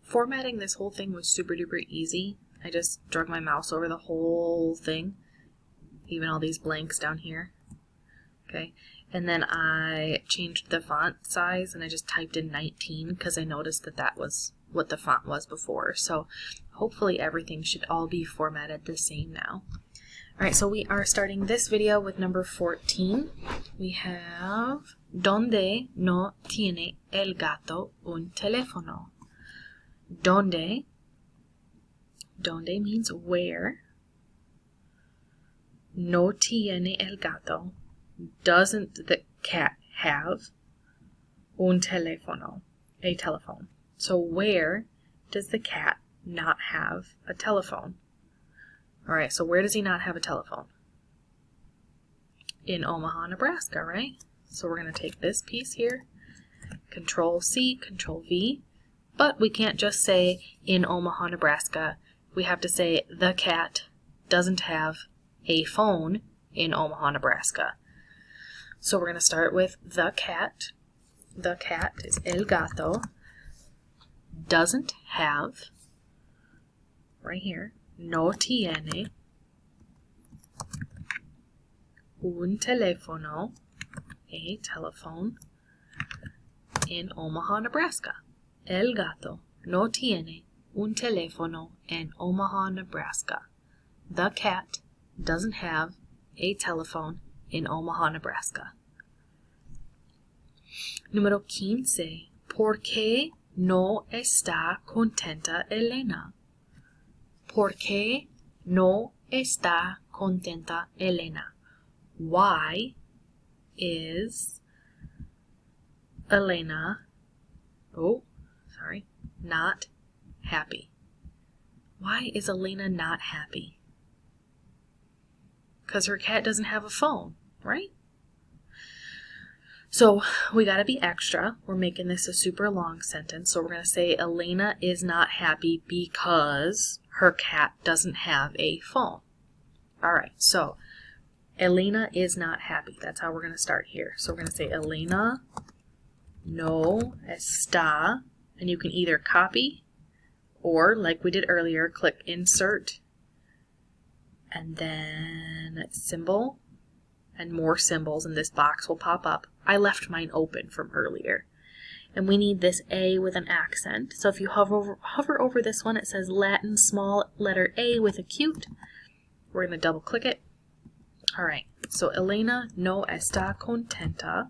Formatting this whole thing was super duper easy. I just drug my mouse over the whole thing, even all these blanks down here. Okay, and then I changed the font size and I just typed in 19 because I noticed that that was what the font was before. So hopefully everything should all be formatted the same now. Alright, so we are starting this video with number 14. We have ¿Dónde no tiene el gato un teléfono? ¿Dónde? ¿Dónde means where. No tiene el gato. Doesn't the cat have un teléfono? A telephone. So where does the cat not have a telephone? Alright, so where does he not have a telephone? In Omaha, Nebraska, right? So we're going to take this piece here, Control C, Control V, but we can't just say in Omaha, Nebraska. We have to say the cat doesn't have a phone in Omaha, Nebraska. So we're going to start with the cat. The cat is el gato. Doesn't have, right here, no tiene un teléfono, a telephone, in Omaha, Nebraska. El gato no tiene un teléfono en Omaha, Nebraska. The cat doesn't have a telephone in Omaha, Nebraska. Número 15. ¿Por qué no está contenta Elena? ¿Por qué no está contenta Elena? Why is Elena, not happy? Why is Elena not happy? Because her cat doesn't have a phone, right? So we got to be extra. We're making this a super long sentence. So we're going to say Elena is not happy because her cat doesn't have a phone. Alright, so Elena is not happy. That's how we're going to start here. So we're going to say Elena no está, and you can either copy or, like we did earlier, click Insert and then symbol, and more symbols, and this box will pop up. I left mine open from earlier. And we need this A with an accent. So if you hover over this one, it says Latin small letter A with a cute. We're going to double click it. Alright, so Elena no está contenta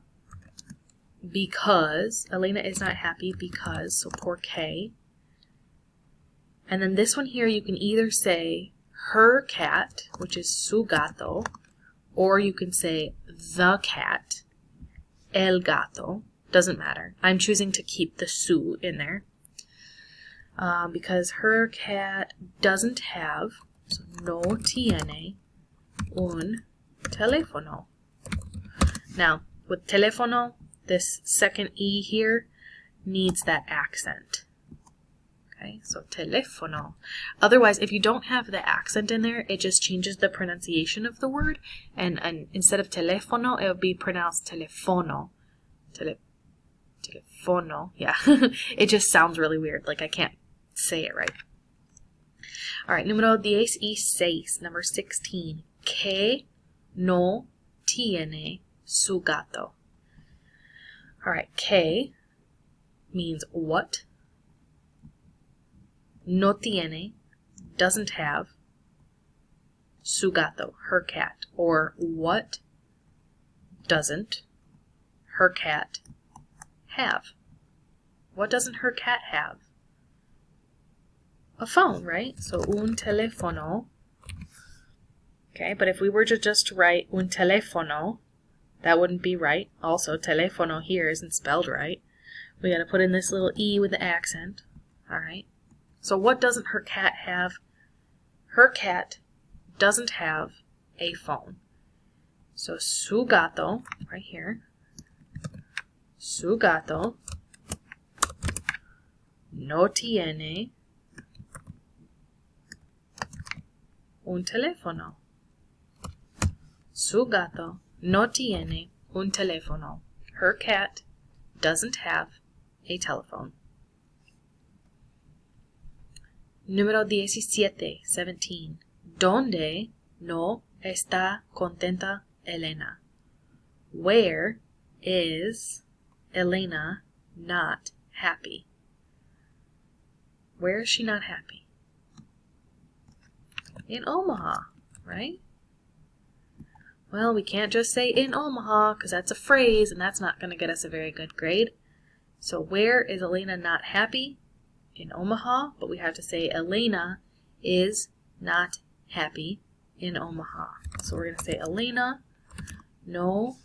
because, Elena is not happy because, so porque. And then this one here, you can either say her cat, which is su gato, or you can say the cat, el gato, doesn't matter. I'm choosing to keep the su in there because her cat doesn't have, so no tiene un teléfono. Now, with teléfono, this second E here needs that accent. Okay, so teléfono. Otherwise, if you don't have the accent in there, it just changes the pronunciation of the word, and instead of teléfono, it would be pronounced telefono. Telefono, yeah. It just sounds really weird, like I can't say it right. Alright, número 16, number 16. ¿Qué no tiene su gato? Alright, ¿qué means what? No tiene, doesn't have, su gato, her cat. Or what doesn't her cat have? What doesn't her cat have? A phone, right? So un teléfono. Okay, but if we were to just write un teléfono, that wouldn't be right. Also, teléfono here isn't spelled right. We got to put in this little E with the accent. Alright. So what doesn't her cat have? Her cat doesn't have a phone. So su gato, right here. Su gato no tiene un teléfono. Su gato no tiene un teléfono. Her cat doesn't have a telephone. Número 17, 17. ¿Dónde no está contenta Elena? Where is Elena not happy? Where is she not happy? In Omaha, right? Well, we can't just say in Omaha because that's a phrase and that's not going to get us a very good grade. So where is Elena not happy? In Omaha, but we have to say Elena is not happy in Omaha. So we're going to say Elena no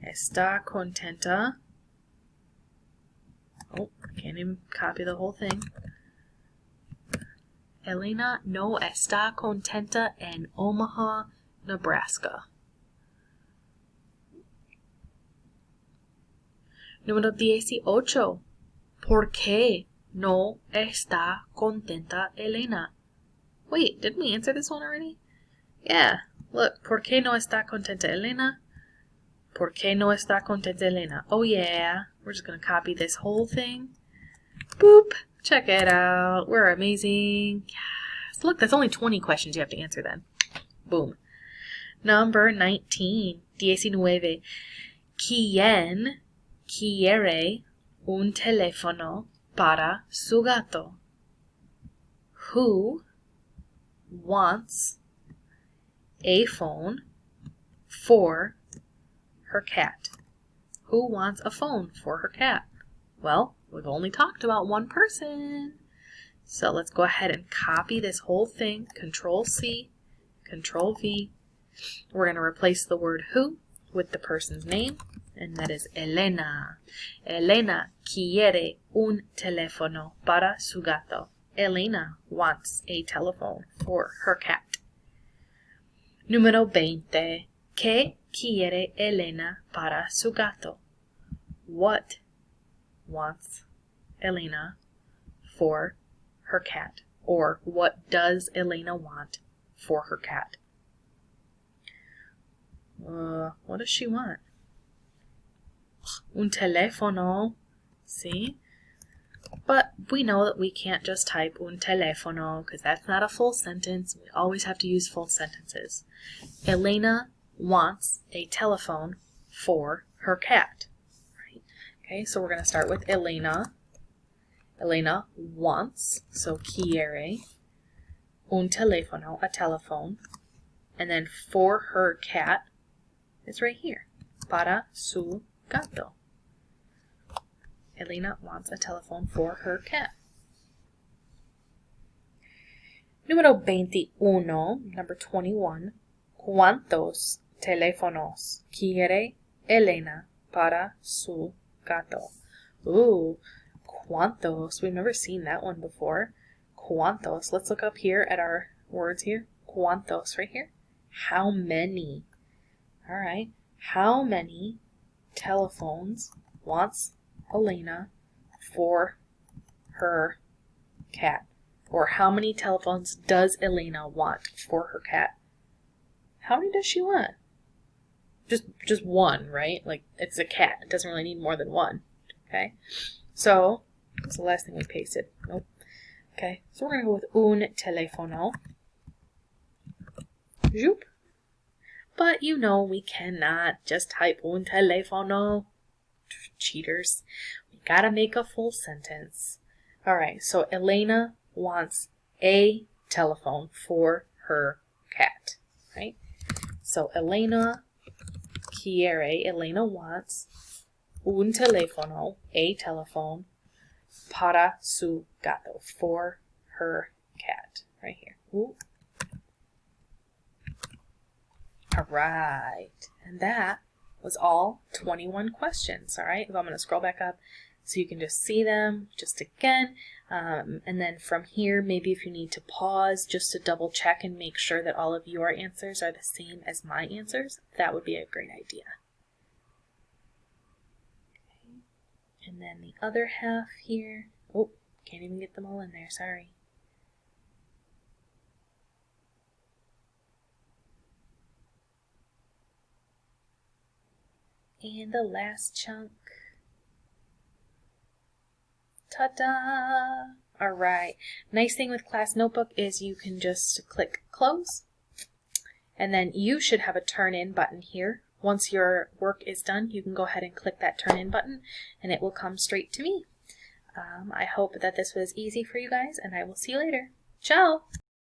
está contenta. Oh, I can't even copy the whole thing. Elena no está contenta en Omaha, Nebraska. Número 18. ¿Por qué no está contenta Elena? Wait, didn't we answer this one already? Yeah, look. ¿Por qué no está contenta Elena? ¿Por qué no está contenta Elena? Oh yeah, we're just going to copy this whole thing. Boop. Check it out. We're amazing. Yes. Look, that's only 20 questions you have to answer then. Boom. Number 19. 19. ¿Quién quiere un teléfono para su gato? Who wants a phone for her cat? Who wants a phone for her cat? Well, we've only talked about one person. So let's go ahead and copy this whole thing. Control C, Control V. We're going to replace the word who with the person's name, and that is Elena. Elena quiere un teléfono para su gato. Elena wants a telephone for her cat. Número 20. ¿Qué quiere Elena para su gato? What wants Elena for her cat? Or what does Elena want for her cat? What does she want? Un teléfono. See? But we know that we can't just type un teléfono because that's not a full sentence. We always have to use full sentences. Elena wants a telephone for her cat. Right? Okay, so we're going to start with Elena. Elena wants, so quiere, un teléfono, a telephone. And then for her cat is right here. Para su gato. Elena wants a telephone for her cat. Número 21, number 21. ¿Cuántos teléfonos quiere Elena para su gato? Ooh, ¿cuántos? We've never seen that one before. ¿Cuántos? Let's look up here at our words here. ¿Cuántos? Right here. How many? All right. How many telephones wants Elena for her cat? Or how many telephones does Elena want for her cat? How many does she want? Just one, right? Like, it's a cat. It doesn't really need more than one. Okay? So, that's the last thing we pasted. Nope. Okay, so we're going to go with un teléfono. Zoop. But you know we cannot just type un teléfono. Cheaters. We gotta make a full sentence. Alright, so Elena wants a telephone for her cat. Right? So Elena quiere, Elena wants un teléfono, a telephone, para su gato, for her cat. Right here. Ooh. Alright, and that was all 21 questions, alright? So I'm going to scroll back up so you can just see them just again, and then from here, maybe if you need to pause just to double check and make sure that all of your answers are the same as my answers, that would be a great idea. Okay. And then the other half here, oh, can't even get them all in there, sorry. And the last chunk. Ta-da! All right. Nice thing with Class Notebook is you can just click close, and then you should have a turn in button here. Once your work is done, you can go ahead and click that turn in button and it will come straight to me. I hope that this was easy for you guys, and I will see you later. Ciao!